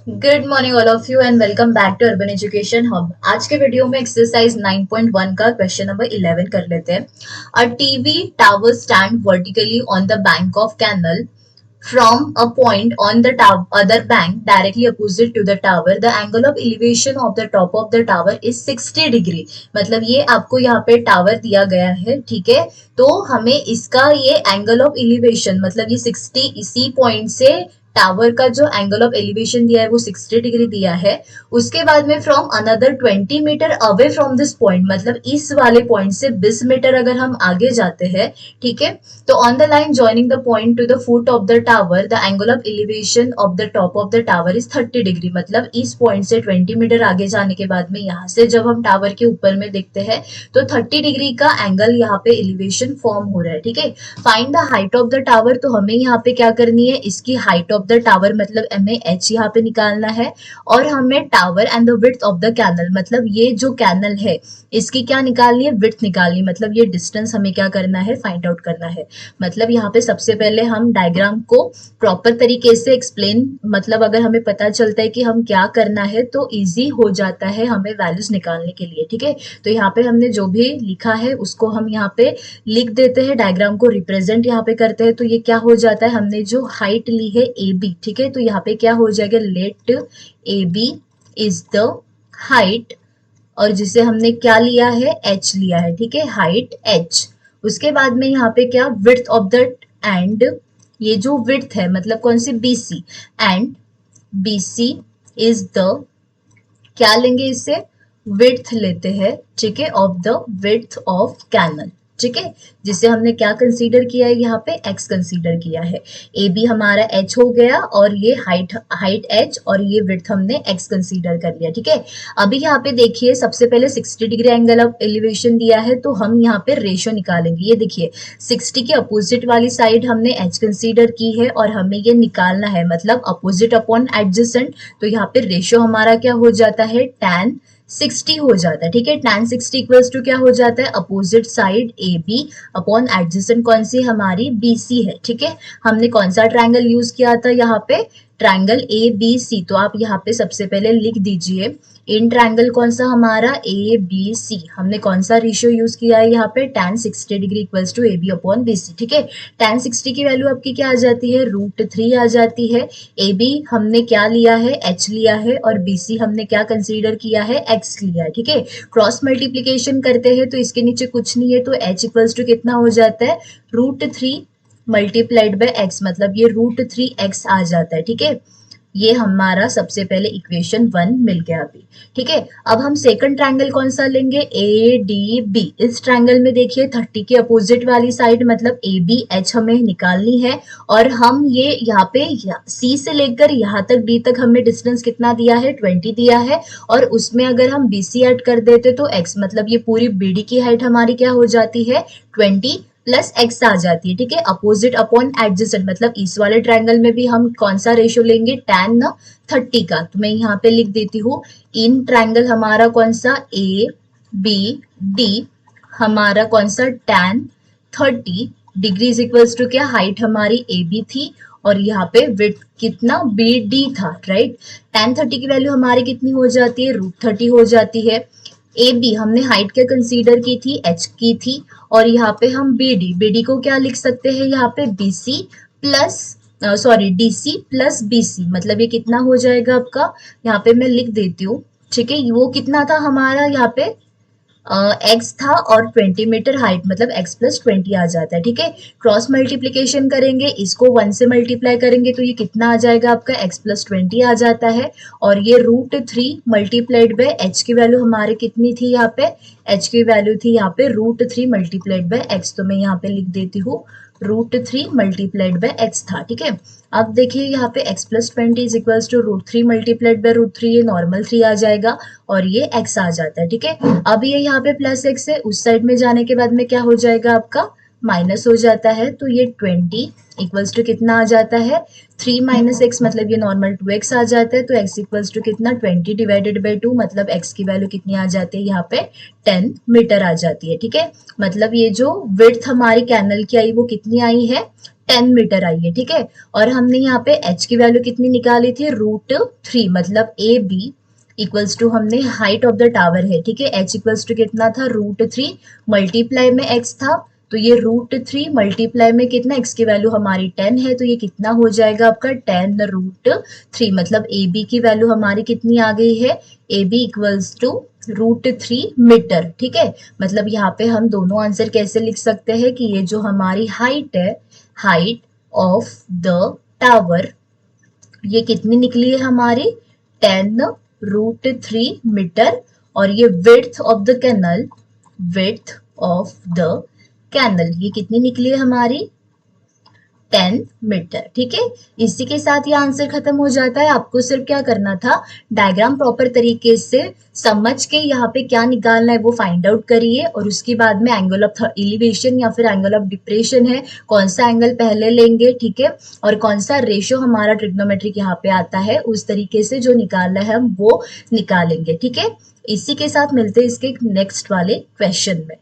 Good morning all of you and welcome back to urban education hub. आज के video में exercise 9.1 का question number 11 कर लेते हैं। A TV tower stand vertically on the bank of canal from a point on the other bank directly opposite to the tower. The angle of elevation of the top of the tower is 60 degree. मतलब ये आपको यहाँ पे tower दिया गया है, ठीक है। तो हमें इसका ये एंगल ऑफ एलिवेशन मतलब ये 60 इसी पॉइंट से टावर का जो एंगल ऑफ एलिवेशन दिया है वो 60 डिग्री दिया है। उसके बाद में from another 20 metre away from this point मतलब इस वाले पॉइंट से 20 मीटर अगर हम आगे जाते हैं, ठीक है, तो on the line joining the point two the foot of the tower the angle of elevation of the top of the tower is 30 degree. मतलब इस पॉइंट से 20 मीटर आगे जाने के बाद में यहाँ से जब हम टावर के ऊपर में देखते हैं तो 30 डिग्री का एंगल यहाँ पे एलिवेशन फॉर्म हो रहा है, ठीक है। Find the height of the tower, तो हमें यहाँ पे क्या करनी है, इसकी हाइट ऑफ द टावर मतलब हमें एच यहाँ पे निकालना है। और हमें tower and the width of the canal मतलब ये जो कैनल है इसकी क्या निकालनी है, विड्थ निकालनी, मतलब ये डिस्टेंस हमें क्या करना है, फाइंड आउट करना है। मतलब यहाँ पे सबसे पहले हम डायग्राम को प्रॉपर तरीके से एक्सप्लेन, मतलब अगर हमें पता चलता है कि हम क्या करना है तो इजी हो जाता है हमें वैल्यूज निकालने के लिए, ठीक है। तो यहाँ पे हमने जो भी लिखा है उसको हम यहाँ पे लिख देते हैं, डायग्राम को रिप्रेजेंट यहाँ पे करते हैं। तो ये क्या हो जाता है, हमने जो हाइट ली है ए बी, ठीक है, तो यहाँ पे क्या हो जाएगा, let A B is the height, और जिसे हमने क्या लिया है, एच लिया है, ठीक है, हाइट एच। उसके बाद में यहाँ पे क्या, विड्थ ऑफ द, एंड ये जो विड्थ है मतलब कौन सी, BC, and BC is the, क्या लेंगे इसे, विड्थ लेते हैं, ठीक है, of the width of canal, ठीक है, जिसे हमने क्या कंसीडर किया है, यहाँ पे x कंसीडर किया है। ए बी हमारा h हो गया और ये हाइट h और ये विड्थ हमने x कंसीडर कर लिया, ठीक है। अभी यहाँ पे देखिए सबसे पहले 60 डिग्री एंगल ऑफ एलिवेशन दिया है तो हम यहाँ पे रेशियो निकालेंगे। ये देखिए 60 के अपोजिट वाली साइड हमने h कंसीडर की है और हमें ये निकालना है, मतलब अपोजिट अपॉन एडजेसेंट। तो यहाँ पे रेशियो हमारा क्या हो जाता है, tan 60 हो जाता है, ठीक है। tan 60 इक्वल्स टू क्या हो जाता है, opposite side A B upon adjacent कौन सी हमारी बी सी है, ठीक है। हमने कौन सा ट्रायंगल यूज किया था यहाँ पे, ट्रायंगल ए बी सी। तो आप यहाँ पे सबसे पहले लिख दीजिए इन ट्रायंगल कौन सा हमारा, ए बी सी। हमने कौन सा रेशियो यूज किया है यहाँ पे, tan 60 degree equals to A B upon B C, ठीक है। tan 60 की वैल्यू आपकी क्या आ जाती है, √3 आ जाती है। ए बी हमने क्या लिया है, एच लिया है, और बी सी हमने क्या कंसीडर किया है, एक्स लिया है, ठीक है। क्रॉस मल्टीप्लीकेशन करते हैं तो इसके नीचे कुछ नहीं है तो एच इक्वल्स टू कितना हो जाता है, √3 मल्टीप्लाइड बाय एक्स, मतलब ये √3x आ जाता है, ठीक है। ये हमारा सबसे पहले इक्वेशन 1 मिल गया अभी, ठीक है। अब हम सेकंड ट्रायंगल कौन सा लेंगे, ए डी बी। इस ट्रायंगल में देखिए 30 के अपोजिट वाली साइड मतलब ए बी एच हमें निकालनी है और हम ये यहाँ पे सी से लेकर यहाँ तक डी तक हमें डिस्टेंस कितना दिया है, 20 दिया है। और उसमें अगर हम बी सी ऐड कर देते तो एक्स, मतलब ये पूरी बी डी की हाइट हमारी क्या हो जाती है, 20 प्लस एक्स आ जाती है, ठीक है। अपोजिट अपॉन एडजेसेंट मतलब इस वाले ट्रायंगल में भी हम कौन सा रेशियो लेंगे, tan 30 का। तो मैं यहाँ पे लिख देती हूँ इन ट्रायंगल हमारा कौन सा, ए बी डी हमारा कौन सा, tan 30 डिग्री इक्वल्स टू क्या, हाइट हमारी ए बी थी और यहाँ पे विड्थ कितना, बी डी था, राइट। tan 30 की वैल्यू हमारी कितनी हो जाती है, √30 हो जाती है। ए बी हमने हाइट क्या कंसीडर की थी, एच की थी, और यहाँ पे हम बी डी को क्या लिख सकते हैं, यहाँ पे B C plus, sorry D C plus B C, मतलब ये कितना हो जाएगा आपका, यहाँ पे मैं लिख देती हूँ, ठीक है। वो कितना था हमारा यहाँ पे, एक्स था और 20 मीटर हाइट मतलब x प्लस 20 आ जाता है, ठीक है। क्रॉस मल्टीप्लीकेशन करेंगे, इसको 1 से मल्टीप्लाई करेंगे तो ये कितना आ जाएगा आपका, x प्लस 20 आ जाता है। और ये √3 मल्टीप्लाइड बाय h की वैल्यू हमारे कितनी थी, यहाँ पे h की वैल्यू थी यहाँ पे √3 मल्टीप्लाइड बाय x, तो मैं यहाँ पे लिख देती हूँ √3 मल्टीप्लाइड बाय x था, ठीक है। अब देखिए यहाँ पे x plus 20 is equals to √3 multiplied by √3, ये नॉर्मल 3 आ जाएगा और ये x आ जाता है, ठीक है। अब ये यहाँ पे प्लस x है, उस साइड में जाने के बाद में क्या हो जाएगा आपका, माइनस हो जाता है। तो ये 20 इक्वल्स टू कितना आ जाता है, 3 माइनस एक्स मतलब ये नॉर्मल 2x आ जाता है। तो x इक्वल्स टू कितना, 20 डिवाइडेड बाई 2 मतलब x की वैल्यू कितनी आ जाती है, यहाँ पे 10 मीटर आ जाती है, ठीक है। मतलब ये जो विड्थ हमारी कैनल की आई वो कितनी आई है, 10 मीटर आई है, ठीक है। और हमने यहाँ पे h की वैल्यू कितनी निकाली थी, √3, मतलब ए बी इक्वल्स टू हमने हाइट ऑफ द टावर है, ठीक है। h इक्वल्स टू कितना था, √3 मल्टीप्लाई में x था, तो ये √3 मल्टीप्लाई में कितना, x की वैल्यू हमारी 10 है, तो ये कितना हो जाएगा आपका 10√3, मतलब ए बी की वैल्यू हमारी कितनी आ गई है, A B equals to √3 metre, ठीक है। मतलब यहाँ पे हम दोनों आंसर कैसे लिख सकते हैं कि ये जो हमारी हाइट है, हाइट ऑफ द टावर, ये कितनी निकली है हमारी 10√3 मीटर, और ये width of the canal, width of the canal ये कितनी निकली है हमारी 10 मीटर, ठीक है। इसी के साथ ये आंसर खत्म हो जाता है। आपको सिर्फ क्या करना था, डायग्राम प्रॉपर तरीके से समझ के यहाँ पे क्या निकालना है वो फाइंड आउट करिए, और उसके बाद में एंगल ऑफ एलिवेशन या फिर एंगल ऑफ डिप्रेशन है, कौन सा एंगल पहले लेंगे, ठीक है, और कौन सा रेशियो हमारा ट्रिग्नोमेट्रिक यहाँ पे आता है, उस तरीके से जो निकालना है हम वो निकालेंगे, ठीक है। इसी के साथ मिलते हैं इसके नेक्स्ट वाले क्वेश्चन में।